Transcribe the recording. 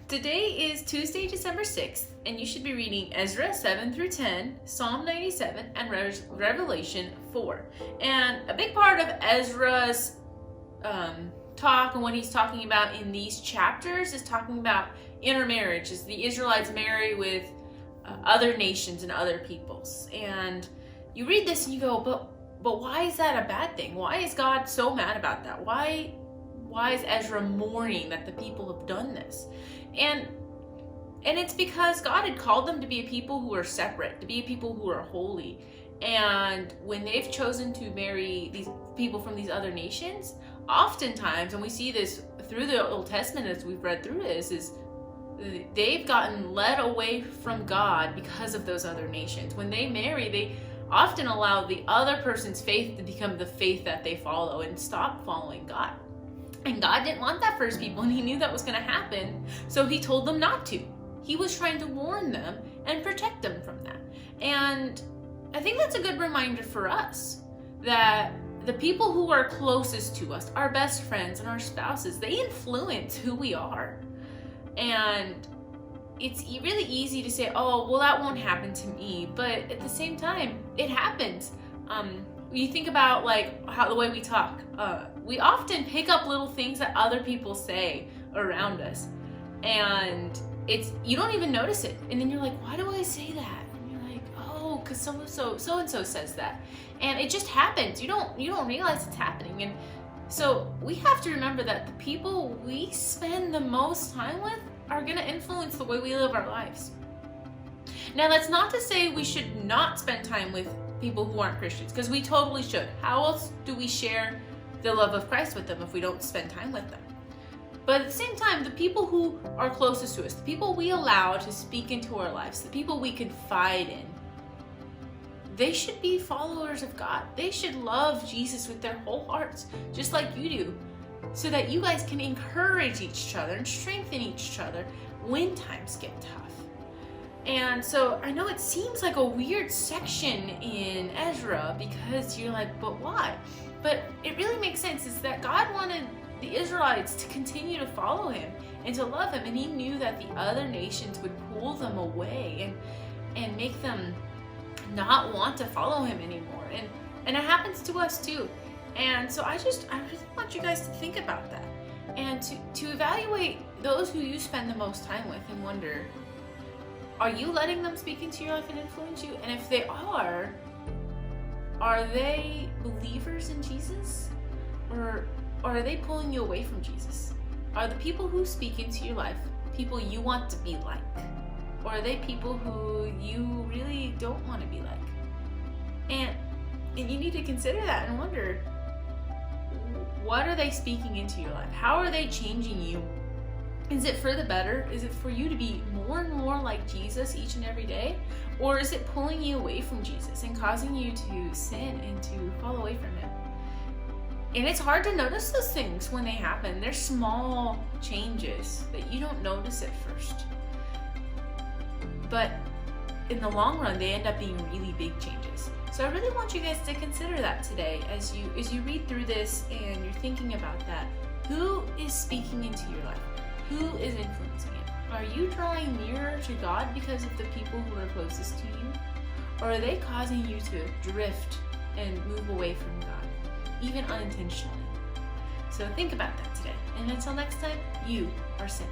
Today is Tuesday, December 6th, and you should be reading Ezra 7 through 10, Psalm 97, and Revelation 4. And a big part of Ezra's talk and what he's talking about in these chapters is talking about intermarriage, as the Israelites marry with other nations and other peoples. And you read this and you go, but why is that a bad thing? Why is God so mad about that? Why is Ezra mourning that the people have done this? And it's because God had called them to be a people who are separate, to be a people who are holy. And when they've chosen to marry these people from these other nations, oftentimes, and we see this through the Old Testament as we've read through this, is they've gotten led away from God because of those other nations. When they marry, they often allow the other person's faith to become the faith that they follow and stop following God. And God didn't want that for his people, and he knew that was going to happen, so he told them not to. He was trying to warn them and protect them from that. And I think that's a good reminder for us that the people who are closest to us, our best friends and our spouses, they influence who we are. And it's really easy to say, oh, well, that won't happen to me. But at the same time, it happens. You think about the way we talk. We often pick up little things that other people say around us, and you don't even notice it. And then you're like, why do I say that? And you're like, oh, because so and so says that, and it just happens. You don't realize it's happening. And so we have to remember that the people we spend the most time with are going to influence the way we live our lives. Now, that's not to say we should not spend time with people who aren't Christians, because we totally should. How else do we share the love of Christ with them if we don't spend time with them? But at the same time, the people who are closest to us, the people we allow to speak into our lives, the people we confide in, they should be followers of God. They should love Jesus with their whole hearts, just like you do, so that you guys can encourage each other and strengthen each other when times get tough. And so I know it seems like a weird section in Ezra, because you're like, but why? But it really makes sense. Is that God wanted the Israelites to continue to follow him and to love him, and he knew that the other nations would pull them away and make them not want to follow him anymore. And it happens to us too. And so I really want you guys to think about that, and to evaluate those who you spend the most time with and wonder, are you letting them speak into your life and influence you? And if they are they believers in Jesus? Or are they pulling you away from Jesus? Are the people who speak into your life people you want to be like? Or are they people who you really don't want to be like? And you need to consider that and wonder, what are they speaking into your life? How are they changing you? Is it for the better? Is it for you to be more and more like Jesus each and every day? Or is it pulling you away from Jesus and causing you to sin and to fall away from him? And it's hard to notice those things when they happen. They're small changes that you don't notice at first. But in the long run, they end up being really big changes. So I really want you guys to consider that today as you read through this and you're thinking about that. Who is speaking into your life? Who is influencing it? Are you drawing nearer to God because of the people who are closest to you? Or are they causing you to drift and move away from God, even unintentionally? So think about that today. And until next time, you are sent.